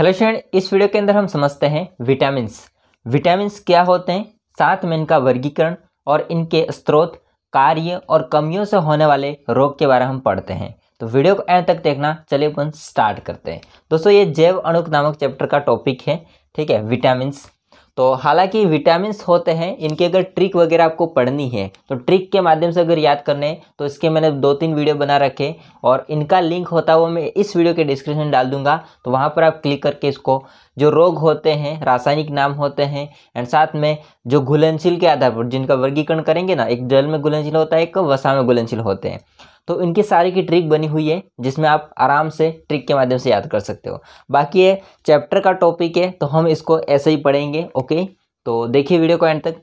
Hello student, इस video के अंदर हम समझते हैं विटामिन्स क्या होते हैं, साथ में इनका वर्गीकरण और इनके स्रोत, कार्य और कमियों से होने वाले रोग के बारे में हम पढ़ते हैं। तो वीडियो को एंड तक देखना। चलिए अपन स्टार्ट करते हैं। दोस्तों, ये जैव अणु नामक चैप्टर का टॉपिक है, ठीक है, विटामिन्स। तो हालांकि विटामिन्स होते हैं, इनकी अगर ट्रिक वगैरह आपको पढ़नी है तो ट्रिक के माध्यम से अगर याद करने हैं तो इसके मैंने 2-3 वीडियो बना रखे और इनका लिंक होता है वो मैं इस वीडियो के डिस्क्रिप्शन में डाल दूंगा। तो वहाँ पर आप क्लिक करके इसको, जो रोग होते हैं, रासायनिक नाम होते हैं एंड साथ में जो घुलनशील के आधार पर जिनका वर्गीकरण करेंगे ना, एक जल में घुलनशील होता है, एक वसा में घुलनशील होते हैं, तो इनकी सारी की ट्रिक बनी हुई है जिसमें आप आराम से ट्रिक के माध्यम से याद कर सकते हो। बाकी ये चैप्टर का टॉपिक है तो हम इसको ऐसे ही पढ़ेंगे। ओके, तो देखिए वीडियो को एंड तक।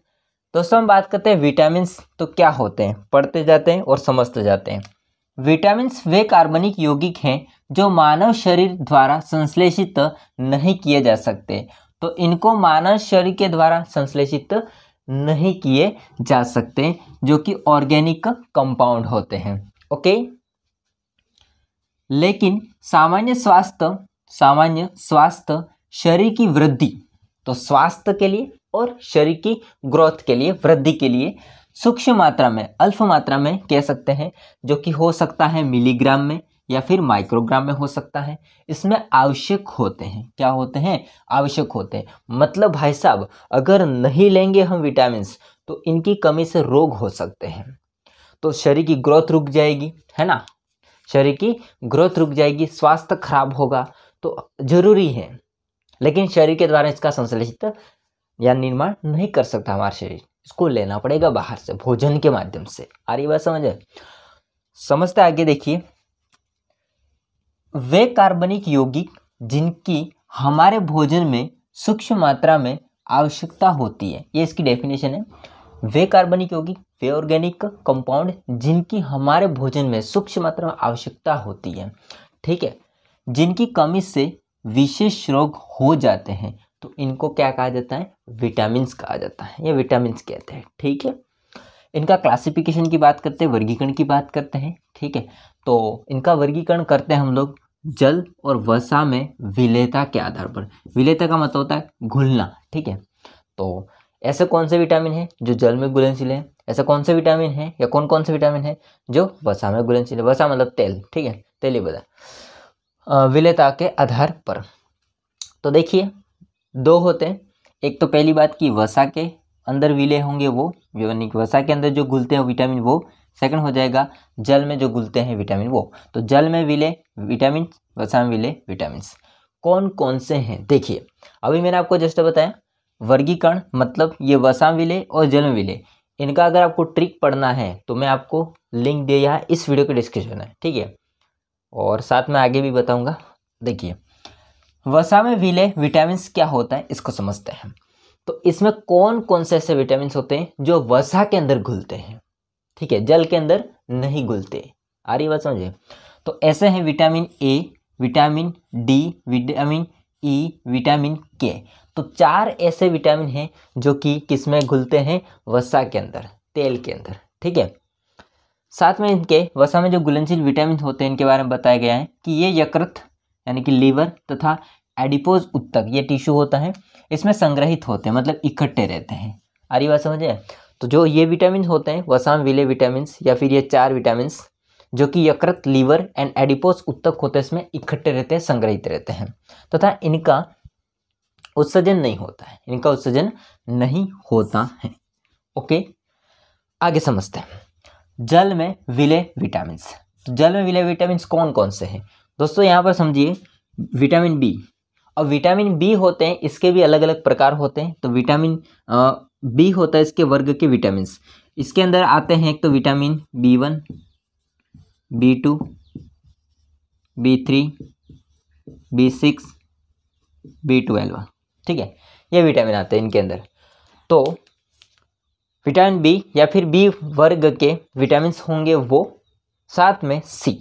दोस्तों, हम बात करते हैं विटामिन्स तो क्या होते हैं, पढ़ते जाते हैं और समझते जाते हैं। विटामिन्स वे कार्बनिक यौगिक हैं जो मानव शरीर द्वारा संश्लेषित नहीं किए जा सकते। तो इनको मानव शरीर के द्वारा संश्लेषित नहीं किए जा सकते, जो कि ऑर्गेनिक कंपाउंड होते हैं। ओके, लेकिन सामान्य स्वास्थ्य शरीर की वृद्धि, तो स्वास्थ्य के लिए और शरीर की ग्रोथ के लिए, वृद्धि के लिए सूक्ष्म मात्रा में, अल्प मात्रा में कह सकते हैं, जो कि हो सकता है मिलीग्राम में या फिर माइक्रोग्राम में हो सकता है, इसमें आवश्यक होते हैं। क्या होते हैं? आवश्यक होते हैं। मतलब भाई साहब, अगर नहीं लेंगे हम विटामिन्स तो इनकी कमी से रोग हो सकते हैं, तो शरीर की ग्रोथ रुक जाएगी, है ना, शरीर की ग्रोथ रुक जाएगी, स्वास्थ्य खराब होगा। तो जरूरी है, लेकिन शरीर के द्वारा इसका संश्लेषित या निर्माण नहीं कर सकता हमारा शरीर, इसको लेना पड़ेगा बाहर से, भोजन के माध्यम से। आ रही बात समझते आगे देखिए। वे कार्बनिक यौगिक जिनकी हमारे भोजन में सूक्ष्म मात्रा में आवश्यकता होती है, ये इसकी डेफिनेशन है। वे कार्बनिक यौगिक, वे ऑर्गेनिक कंपाउंड जिनकी हमारे भोजन में सूक्ष्म मात्रा में आवश्यकता होती है, ठीक है, जिनकी कमी से विशेष रोग हो जाते हैं, तो इनको क्या कहा जाता है? विटामिन्स कहा जाता है, ये विटामिन्स कहते हैं, ठीक है। इनका क्लासिफिकेशन की बात करते हैं, वर्गीकरण की बात करते हैं, ठीक है। तो इनका वर्गीकरण करते हैं हम लोग जल और वसा में विलेयता के आधार पर। विलेयता का मतलब होता है घुलना, ठीक है। तो ऐसे कौन से विटामिन है जो जल में घुलनशील है, ऐसे कौन से विटामिन है या कौन कौन से विटामिन है जो वसा में घुलनशील है। वसा मतलब तेल, ठीक है, तेल ही बता, विलेयता के आधार पर। तो देखिए, 2 होते हैं। एक तो पहली बात की वसा के अंदर विलेय होंगे वो, यानी वसा के अंदर जो घुलते हैं विटामिन वो। सेकंड हो जाएगा जल में जो घुलते हैं विटामिन वो। तो जल में विलेय विटामिन, वसा में विलेय विटामिन। कौन कौन से हैं देखिए, अभी मैंने आपको जस्ट बताया वर्गीकरण, मतलब ये वसा में विलेय और जल में विलेय। इनका अगर आपको ट्रिक पढ़ना है तो मैं आपको लिंक दिया है इस वीडियो के डिस्क्रिप्शन में, ठीक है, और साथ में आगे भी बताऊंगा। देखिए, वसा में विलेय विटामिन्स क्या होता है इसको समझते हैं। तो इसमें कौन कौन से ऐसे विटामिन्स होते हैं जो वसा के अंदर घुलते हैं, ठीक है, जल के अंदर नहीं घुलते। आ रही बात समझे? तो ऐसे हैं vitamin A, vitamin D, vitamin E, vitamin के। तो 4 ऐसे विटामिन हैं जो कि किसमें घुलते हैं? वसा के अंदर, तेल के अंदर, ठीक है। साथ में इनके वसा में जो घुलनशील विटामिन होते हैं इनके बारे में बताया गया है कि ये यकृत यानी कि लीवर तथा एडिपोज उत्तक, ये टिश्यू होता है, इसमें संग्रहित होते हैं, मतलब इकट्ठे रहते हैं। आ रही बात समझे? तो जो ये विटामिन होते हैं वसा में विलेय विटामिन, या फिर ये 4 विटामिन जो कि यकृत, लीवर एंड एडिपोज उत्तक होते हैं, इसमें इकट्ठे रहते हैं, संग्रहित रहते हैं, तथा इनका उत्सर्जन नहीं होता है, इनका उत्सर्जन नहीं होता है। ओके, आगे समझते हैं जल में विलेय विटामिन। तो जल में विलेय विटामिन कौन कौन से हैं दोस्तों? यहाँ पर समझिए, विटामिन बी और विटामिन बी होते हैं, इसके भी अलग अलग प्रकार होते हैं। तो विटामिन बी होता है इसके वर्ग के विटामिन, इसके अंदर आते हैं एक तो vitamin B1, B2, B3, B6, B12, ठीक है, ये विटामिन आते हैं इनके अंदर। तो विटामिन बी या फिर बी वर्ग के विटामिन होंगे वो, साथ में सी,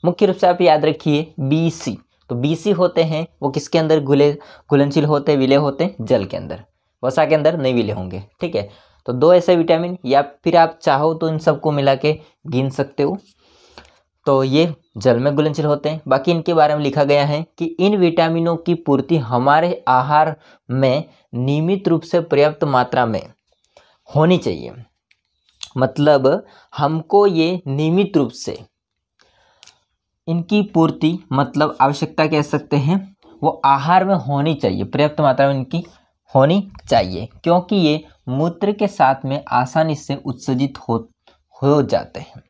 मुख्य रूप से आप याद रखिए BC। तो BC होते हैं वो किसके अंदर घुलनशील होते हैं, विलेय होते हैं जल के अंदर, वसा के अंदर नहीं विलेय होंगे, ठीक है। तो 2 ऐसे विटामिन, या फिर आप चाहो तो इन सबको मिला के गिन सकते हो। तो ये जल में घुलनशील होते हैं। बाकी इनके बारे में लिखा गया है कि इन विटामिनों की पूर्ति हमारे आहार में नियमित रूप से पर्याप्त मात्रा में होनी चाहिए। मतलब हमको ये नियमित रूप से इनकी पूर्ति, मतलब आवश्यकता कह सकते हैं, वो आहार में होनी चाहिए, पर्याप्त मात्रा में इनकी होनी चाहिए, क्योंकि ये मूत्र के साथ में आसानी से उत्सर्जित हो जाते हैं।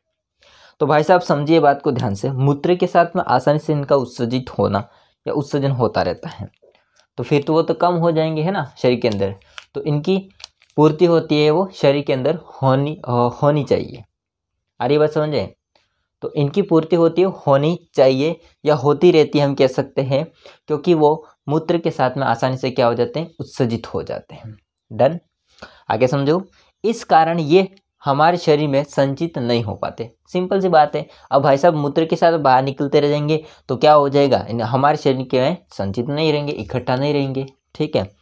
तो भाई साहब समझिए बात को ध्यान से, मूत्र के साथ में आसानी से इनका उत्सर्जित होना या उत्सर्जन होता रहता है, तो फिर तो वो तो कम हो जाएंगे, है ना, शरीर के अंदर। तो इनकी पूर्ति होती है वो शरीर के अंदर होनी चाहिए। आ रही बात समझे? तो इनकी पूर्ति होती है, होनी चाहिए या होती रहती है हम कह सकते हैं, क्योंकि वो मूत्र के साथ में आसानी से क्या हो जाते हैं, उत्सर्जित हो जाते हैं। डन? आगे समझो। इस कारण ये हमारे शरीर में संचित नहीं हो पाते। सिंपल सी बात है। अब भाई साहब मूत्र के साथ बाहर निकलते रह जाएंगे तो क्या हो जाएगा, हमारे शरीर के में संचित नहीं रहेंगे, इकट्ठा नहीं रहेंगे। ठीक है।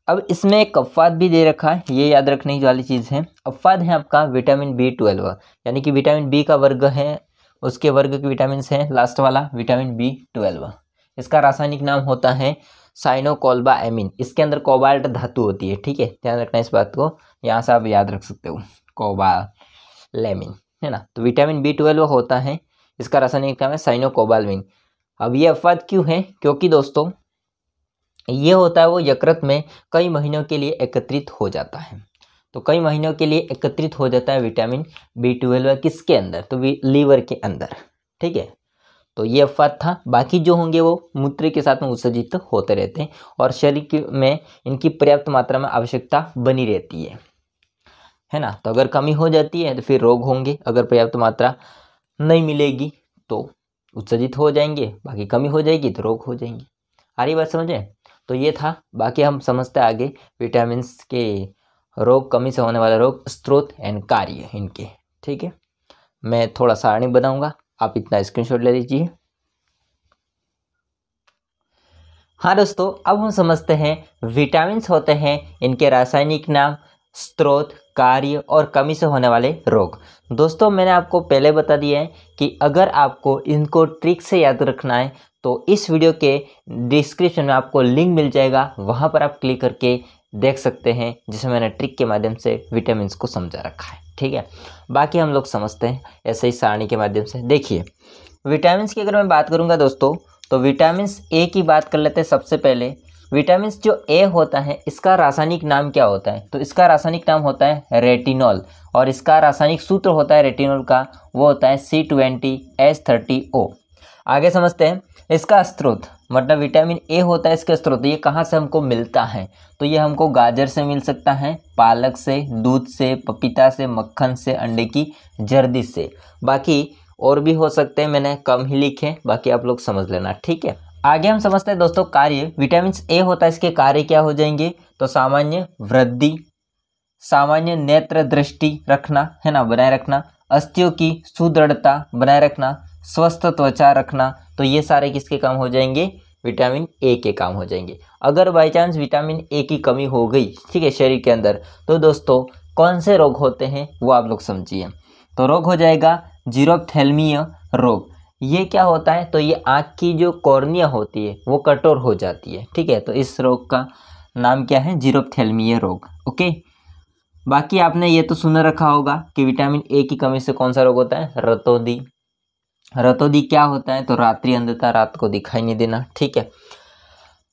अब इसमें एक अपवाद भी दे रखा है, ये याद रखने वाली चीज़ है। अपवाद है आपका विटामिन B12, यानी कि विटामिन बी का वर्ग है, उसके वर्ग के विटामिन हैं लास्ट वाला विटामिन B12। इसका रासायनिक नाम होता है साइनोकोबालामिन। इसके अंदर कोबाल्ट धातु होती है। ठीक है, ध्यान रखना इस बात को, यहाँ से आप याद रख सकते हो, कोबालामिन, है ना। तो विटामिन B12 होता है, इसका रासायनिक नाम है साइनोकोबालामिन। अब ये अपवाद क्यों है? क्योंकि दोस्तों ये होता है वो यकृत में कई महीनों के लिए एकत्रित हो जाता है। तो कई महीनों के लिए एकत्रित हो जाता है विटामिन B12 किसके अंदर, तो लीवर के अंदर। ठीक है, तो ये अपवाद था। बाकी जो होंगे वो मूत्र के साथ में उत्सर्जित होते रहते हैं और शरीर में इनकी पर्याप्त मात्रा में आवश्यकता बनी रहती है ना। तो अगर कमी हो जाती है तो फिर रोग होंगे, अगर पर्याप्त मात्रा नहीं मिलेगी तो उत्सर्जित हो जाएंगे, बाकी कमी हो जाएगी तो रोग हो जाएंगे। आ रही बात समझे? तो ये था। बाकी हम समझते आगे विटामिन के रोग, कमी से होने वाले रोग, स्रोत एंड कार्य इनके। ठीक है, मैं थोड़ा सारणी बनाऊंगा, आप इतना स्क्रीनशॉट ले लीजिए। हाँ दोस्तों, अब हम समझते हैं विटामिन होते हैं, इनके रासायनिक नाम, स्रोत, कार्य और कमी से होने वाले रोग। दोस्तों मैंने आपको पहले बता दिया है कि अगर आपको इनको ट्रिक से याद रखना है तो इस वीडियो के डिस्क्रिप्शन में आपको लिंक मिल जाएगा, वहाँ पर आप क्लिक करके देख सकते हैं, जिसमें मैंने ट्रिक के माध्यम से विटामिन को समझा रखा है। ठीक है, बाकी हम लोग समझते हैं ऐसे ही सारणी के माध्यम से। देखिए विटामिन की अगर मैं बात करूँगा दोस्तों, तो विटामिन ए की बात कर लेते हैं। सबसे पहले विटामिन जो ए होता है, इसका रासायनिक नाम क्या होता है, तो इसका रासायनिक नाम होता है रेटिनॉल, और इसका रासायनिक सूत्र होता है रेटिनॉल का, वो होता है C20H30O। आगे समझते हैं इसका स्रोत, मतलब विटामिन ए होता है इसका स्रोत, ये कहाँ से हमको मिलता है, तो ये हमको गाजर से मिल सकता है, पालक से, दूध से, पपीता से, मक्खन से, अंडे की जर्दी से। बाकी और भी हो सकते हैं, मैंने कम ही लिखे, बाकी आप लोग समझ लेना। ठीक है, आगे हम समझते हैं दोस्तों कार्य। विटामिन ए होता है, इसके कार्य क्या हो जाएंगे, तो सामान्य वृद्धि, सामान्य नेत्र दृष्टि रखना, है ना, बनाए रखना, अस्थियों की सुदृढ़ता बनाए रखना, स्वस्थ त्वचा रखना। तो ये सारे किसके काम हो जाएंगे, विटामिन ए के काम हो जाएंगे। अगर बाई चांस विटामिन ए की कमी हो गई, ठीक है, शरीर के अंदर, तो दोस्तों कौन से रोग होते हैं वो आप लोग समझिए। तो रोग हो जाएगा जीरोप्थेल्मीय रोग। ये क्या होता है, तो ये आँख की जो कॉर्निया होती है वो कठोर हो जाती है। ठीक है, तो इस रोग का नाम क्या है, जीरोप्थेल्मीय रोग। ओके, बाकी आपने ये तो सुन रखा होगा कि विटामिन ए की कमी से कौन सा रोग होता है, रतौंधी। रतौंधी क्या होता है, तो रात्रि अंधता, रात को दिखाई नहीं देना। ठीक है,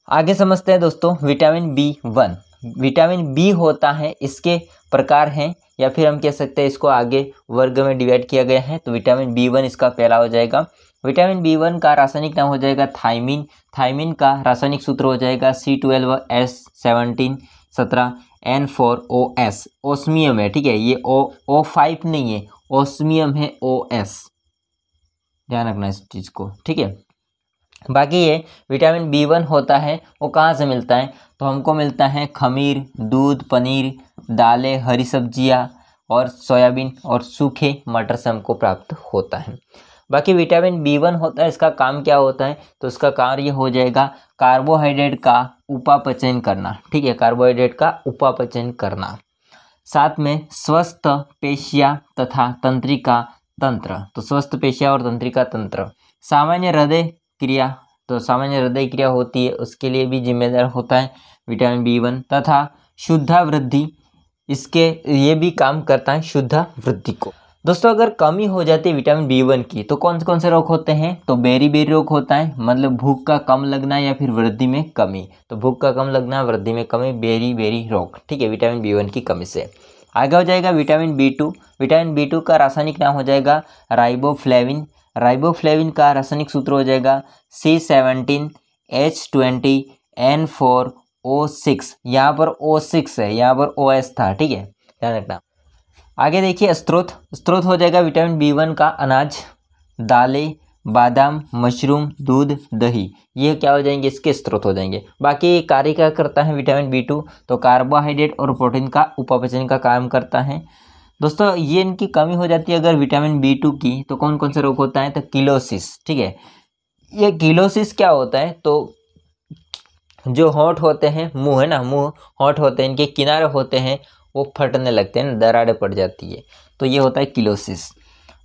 आगे समझते हैं दोस्तों विटामिन B1। विटामिन बी होता है, इसके प्रकार हैं, या फिर हम कह सकते हैं इसको आगे वर्ग में डिवाइड किया गया है। तो विटामिन B1 इसका पहला हो जाएगा। विटामिन B1 का रासायनिक नाम हो जाएगा थायमिन। थायमिन का रासायनिक सूत्र हो जाएगा C12H17N4OS। ओस्मियम है, ठीक है, ये O5 नहीं है, ओस्मियम है, OS, ध्यान रखना इस चीज़ को। ठीक है, बाकी ये विटामिन B1 होता है वो कहाँ से मिलता है, तो हमको मिलता है खमीर, दूध, पनीर, दालें, हरी सब्जियाँ और सोयाबीन और सूखे मटर से हमको प्राप्त होता है। बाकी विटामिन B1 होता है, इसका काम क्या होता है, तो इसका कार्य हो जाएगा कार्बोहाइड्रेट का उपापचयन करना। ठीक है, कार्बोहाइड्रेट का उपापचयन करना, साथ में स्वस्थ पेशियाँ तथा तंत्रिका तंत्र, तो स्वस्थ पेशियाँ और तंत्रिका तंत्र। सामान्य हृदय क्रिया, तो सामान्य हृदय क्रिया होती है उसके लिए भी जिम्मेदार होता है विटामिन B1। तथा शुद्धा वृद्धि, इसके ये भी काम करता है शुद्धा वृद्धि को। दोस्तों अगर कमी हो जाती है विटामिन B1 की तो कौन से रोग होते हैं, तो बेरी रोग होता है, मतलब भूख का कम लगना या फिर वृद्धि में कमी। तो भूख का कम लगना, वृद्धि में कमी, बेरी रोग, ठीक है, विटामिन B1 की कमी से। आगे हो जाएगा विटामिन B2। विटामिन B2 का रासायनिक नाम हो जाएगा राइबोफ्लेविन। राइबोफ्लेविन का रासायनिक सूत्र हो जाएगा C17H20N4O6। यहाँ पर O6 है, यहाँ पर OS था, ठीक है, ध्यान रखना। आगे देखिए स्रोत हो जाएगा विटामिन B1 का अनाज, दालें, बादाम, मशरूम, दूध, दही, ये क्या हो जाएंगे, इसके स्रोत हो जाएंगे। बाकी कार्य क्या करता है विटामिन B2, तो कार्बोहाइड्रेट और प्रोटीन का उपापचय का काम करता है। दोस्तों ये इनकी कमी हो जाती है अगर विटामिन B2 की, तो कौन से रोग होता है, तो किलोसिस, ठीक है। ये किलोसिस क्या होता है, तो जो होंठ होते हैं, मुंह है ना, मुंह होंठ होते हैं, इनके किनारे होते हैं, वो फटने लगते हैं, दरारें पड़ जाती है, तो ये होता है किलोसिस।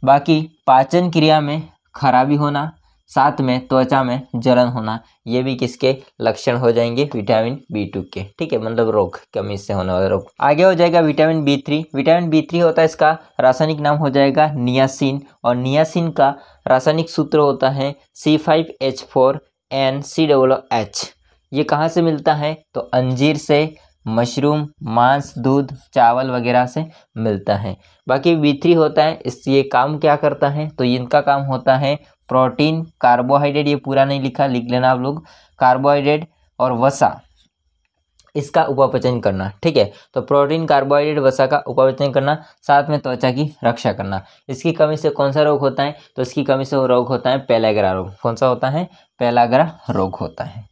बाकी पाचन क्रिया में खराबी होना, साथ में त्वचा में जलन होना, ये भी किसके लक्षण हो जाएंगे, विटामिन B2 के, ठीक है, मतलब रोग, कमी से होने वाला रोग। आगे हो जाएगा विटामिन B3। विटामिन B3 होता है, इसका रासायनिक नाम हो जाएगा नियासिन, और नियासिन का रासायनिक सूत्र होता है C5H4NCOOH। ये कहाँ से मिलता है, तो अंजीर से, मशरूम, मांस, दूध, चावल वगैरह से मिलता है। बाकी B3 होता है, इस ये काम क्या करता है, तो इनका काम होता है प्रोटीन, कार्बोहाइड्रेट, ये पूरा नहीं लिखा, लिख लेना आप लोग, कार्बोहाइड्रेट और वसा, इसका उपापचय करना, ठीक है। तो प्रोटीन, कार्बोहाइड्रेट, वसा का उपापचय करना, साथ में त्वचा की रक्षा करना। इसकी कमी से कौन सा रोग होता है, तो इसकी कमी से वो रोग होता है पेलाग्रा रोग। कौन सा होता है, पेलाग्रा रोग होता है।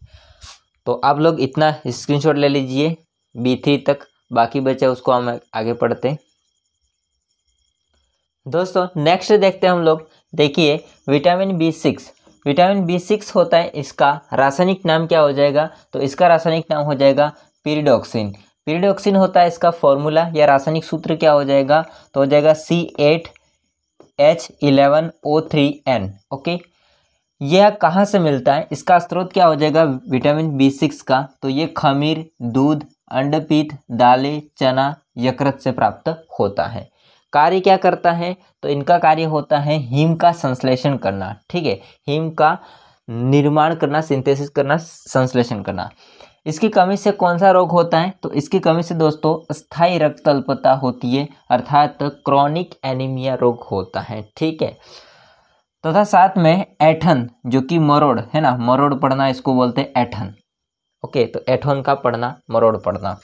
तो आप लोग इतना स्क्रीनशॉट ले लीजिए B3 तक, बाकी बचे उसको हम आगे पढ़ते हैं। दोस्तों नेक्स्ट देखते हैं हम लोग, देखिए विटामिन B6। विटामिन B6 होता है, इसका रासायनिक नाम क्या हो जाएगा, तो इसका रासायनिक नाम हो जाएगा पीरिडॉक्सिन। पीरिडॉक्सिन होता है इसका फॉर्मूला या रासायनिक सूत्र क्या हो जाएगा, तो हो जाएगा C8H11O3N। ओके, यह कहाँ से मिलता है, इसका स्रोत क्या हो जाएगा विटामिन B6 का, तो ये खमीर, दूध, अंडपीत, दालें, चना, यकृत से प्राप्त होता है। कार्य क्या करता है, तो इनका कार्य होता है हिम का संश्लेषण करना, ठीक है, हिम का निर्माण करना, सिंथेसिस करना, संश्लेषण करना। इसकी कमी से कौन सा रोग होता है, तो इसकी कमी से दोस्तों स्थायी रक्त अल्पता होती है, अर्थात क्रॉनिक एनीमिया रोग होता है, ठीक है। तथा साथ में ऐठन, जो कि मरोड़ है ना, मरोड़ पड़ना इसको बोलते हैं ऐठन। ओके, तो ऐठन का पड़ना, मरोड़ पड़ना।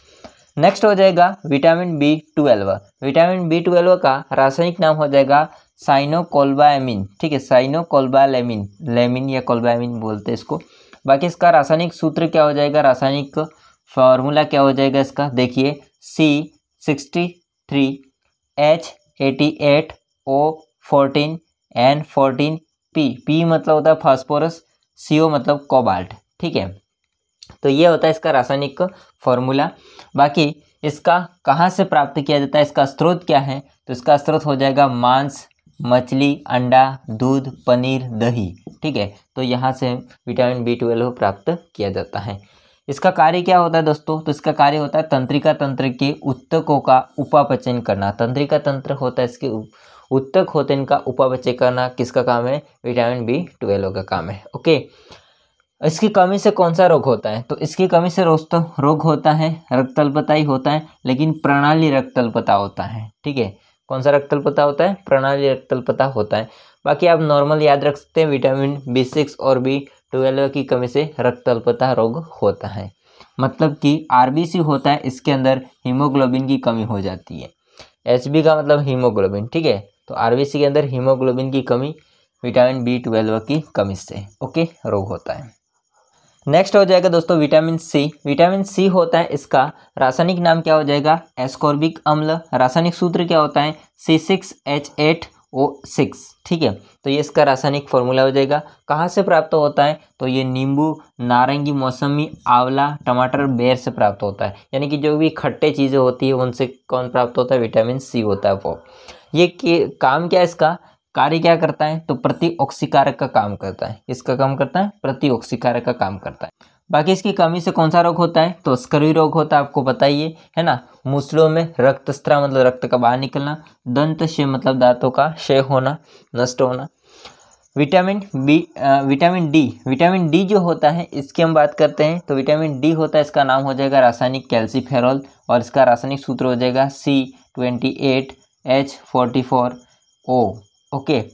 नेक्स्ट हो जाएगा विटामिन B12। विटामिन B12 का रासायनिक नाम हो जाएगा साइनोकोल्बामेइन, ठीक है, साइनोकोल्बामेइन, लेमिन या कोल्बामेइन बोलते हैं इसको। बाकी इसका रासायनिक सूत्र क्या हो जाएगा, रासायनिक फॉर्मूला क्या हो जाएगा इसका, देखिए C63H88O14N14P। P मतलब होता है फास्फोरस, CO मतलब कोबाल्ट, ठीक है। तो ये होता है इसका रासायनिक फॉर्मूला। बाकी इसका कहाँ से प्राप्त किया जाता है, इसका स्रोत क्या है, तो इसका स्रोत हो जाएगा मांस, मछली, अंडा, दूध, पनीर, दही, ठीक है। तो यहाँ से विटामिन B12 प्राप्त किया जाता है। इसका कार्य क्या होता है दोस्तों, तो इसका कार्य होता है तंत्रिका तंत्र के उत्तकों का उपापचय करना। तंत्रिका तंत्र होता है, इसके उत्तक होते हैं, इनका उपापचय करना किसका काम है, विटामिन B12 का काम है। ओके, इसकी कमी से कौन सा रोग होता है, तो इसकी कमी से रोग होता है रक्त अल्पता ही होता है, लेकिन प्रणाली रक्त अल्पता होता है, ठीक है। कौन सा रक्त अल्पता होता है, प्रणाली रक्त अल्पता होता है। बाकी आप नॉर्मल याद रख सकते हैं, विटामिन B6 और B12 की कमी से रक्त अल्पता रोग होता है, मतलब कि RBC होता है, इसके अंदर हीमोग्लोबिन की कमी हो जाती है। HB का मतलब हीमोग्लोबिन, ठीक है, तो RBC के अंदर हीमोग्लोबिन की कमी विटामिन B12 की कमी से ओके रोग होता है। नेक्स्ट हो जाएगा दोस्तों विटामिन C। विटामिन C होता है, इसका रासायनिक नाम क्या हो जाएगा, एस्कॉर्बिक अम्ल। रासायनिक सूत्र क्या होता है, C6H8O6, ठीक है। तो ये इसका रासायनिक फॉर्मूला हो जाएगा। कहाँ से प्राप्त होता है, तो ये नींबू, नारंगी, मौसमी, आंवला, टमाटर, बेर से प्राप्त होता है। यानी कि जो भी खट्टे चीज़ें होती है उनसे कौन प्राप्त होता है, विटामिन C होता है वो। ये काम क्या है इसका, कार्य क्या करता है, तो प्रतिऑक्सीकारक का काम करता है। इसका काम करता है, प्रतिऑक्सीकारक का काम करता है। बाकी इसकी कमी से कौन सा रोग होता है, तो स्कर्वी रोग होता है, आपको बताइए, है ना। मूसलों में रक्तस्राव मतलब रक्त का बाहर निकलना, दंत क्षय मतलब दांतों का क्षय होना, नष्ट होना। विटामिन डी जो होता है इसकी हम बात करते हैं, तो विटामिन डी होता है, इसका नाम हो जाएगा रासायनिक कैल्सीफेरॉल और इसका रासायनिक सूत्र हो जाएगा C28H44O। ओके,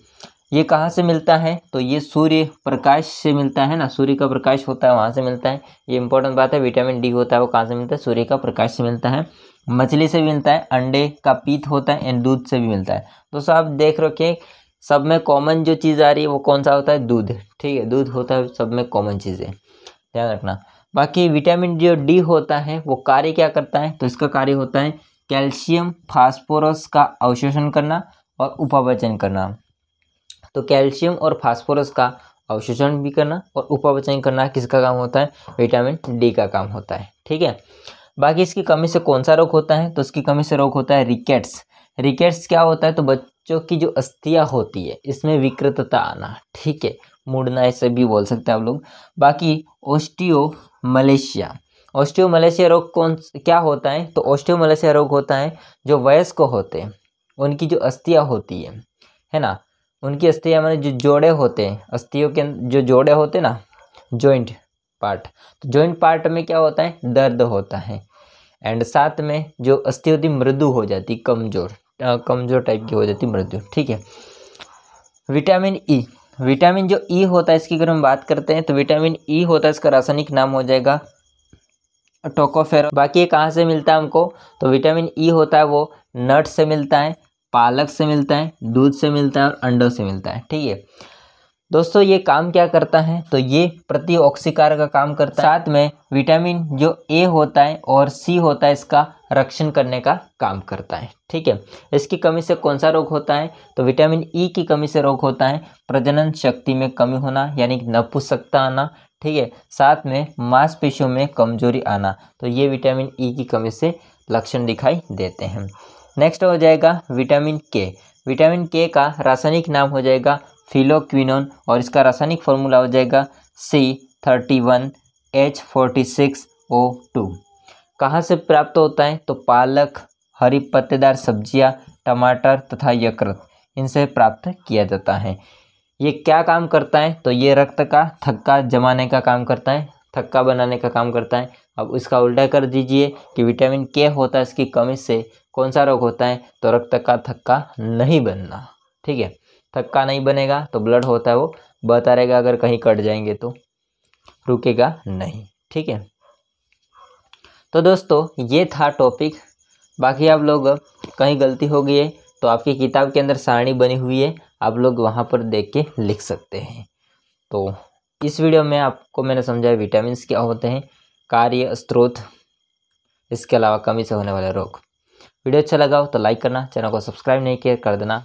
ये कहाँ से मिलता है, तो ये सूर्य प्रकाश से मिलता है ना, सूर्य का प्रकाश होता है वहाँ से मिलता है। ये इंपॉर्टेंट बात है, विटामिन डी होता है वो कहाँ से मिलता है, सूर्य का प्रकाश से मिलता है। मछली से भी मिलता है, अंडे का पीत होता है एंड दूध से भी मिलता है। दोस्तों आप देख रखे सब में कॉमन जो चीज़ आ रही है वो कौन सा होता है, दूध। ठीक है, दूध होता है सब में कॉमन चीज़ें, ध्यान रखना। बाकी विटामिन जो डी होता है वो कार्य क्या करता है, तो इसका कार्य होता है कैल्शियम फास्फोरस का अवशोषण करना और उपापचयन करना। तो कैल्शियम और फास्फोरस का अवशोषण भी करना और उपापचयन करना किसका काम होता है, विटामिन डी का काम होता है। ठीक है, बाकी इसकी कमी से कौन सा रोग होता है, तो इसकी कमी से रोग होता है रिकेट्स। रिकेट्स क्या होता है, तो बच्चों की जो अस्थियां होती है इसमें विकृतता आना, ठीक है, मुड़ना, ऐसे भी बोल सकते हैं आप लोग। बाकी ऑस्टियोमलेशिया रोग क्या होता है, तो ऑस्टियोमलेशिया रोग होता है जो वयस्क होते हैं उनकी जो अस्थियां होती है ना, उनकी अस्थियां माने जो जोड़े होते हैं, अस्थियों के जो जोड़े होते हैं ना, जॉइंट पार्ट, तो जॉइंट पार्ट में क्या होता है, दर्द होता है एंड साथ में जो अस्थि होती मृदु हो जाती, कमजोर टाइप की हो जाती, मृदु। ठीक है, विटामिन जो ई होता है इसकी अगर हम बात करते हैं, तो विटामिन ई होता है, इसका रासायनिक नाम हो जाएगा टोकोफेरोल। बाकी ये कहाँ से मिलता है हमको, तो विटामिन ई होता है वो नट से मिलता है, पालक से मिलता है, दूध से मिलता है और अंडों से मिलता है। ठीक है दोस्तों, ये काम क्या करता है, तो ये प्रतिऑक्सीकारक का काम करता है। साथ में विटामिन जो ए होता है और सी होता है इसका रक्षण करने का काम करता है। ठीक है, इसकी कमी से कौन सा रोग होता है, तो विटामिन ई की कमी से रोग होता है प्रजनन शक्ति में कमी होना, यानी कि नपुंसकता आना। ठीक है, साथ में मांसपेशियों में कमजोरी आना, तो ये विटामिन ई की कमी से लक्षण दिखाई देते हैं। नेक्स्ट हो जाएगा विटामिन के। विटामिन के का रासायनिक नाम हो जाएगा फिलोक्विनोन और इसका रासायनिक फॉर्मूला हो जाएगा C31H46O2। कहाँ से प्राप्त होता है, तो पालक, हरी पत्तेदार सब्जियां, टमाटर तथा यकृत, इनसे प्राप्त किया जाता है। ये क्या काम करता है, तो ये रक्त का थक्का जमाने का काम करता है, थक्का बनाने का काम करता है। अब इसका उल्टा कर दीजिए कि विटामिन के होता है, इसकी कमी से कौन सा रोग होता है, तो रक्त का थक्का नहीं बनना। ठीक है, थक्का नहीं बनेगा तो ब्लड होता है वो बहता रहेगा, अगर कहीं कट जाएंगे तो रुकेगा नहीं। ठीक है, तो दोस्तों ये था टॉपिक। बाकी आप लोग कहीं गलती हो गई है तो आपकी किताब के अंदर सारणी बनी हुई है, आप लोग वहाँ पर देख के लिख सकते हैं। तो इस वीडियो में आपको मैंने समझाया विटामिन क्या होते हैं, कार्य, स्रोत, इसके अलावा कमी से होने वाले रोग। वीडियो अच्छा लगा हो तो लाइक करना, चैनल को सब्सक्राइब नहीं किया कर देना।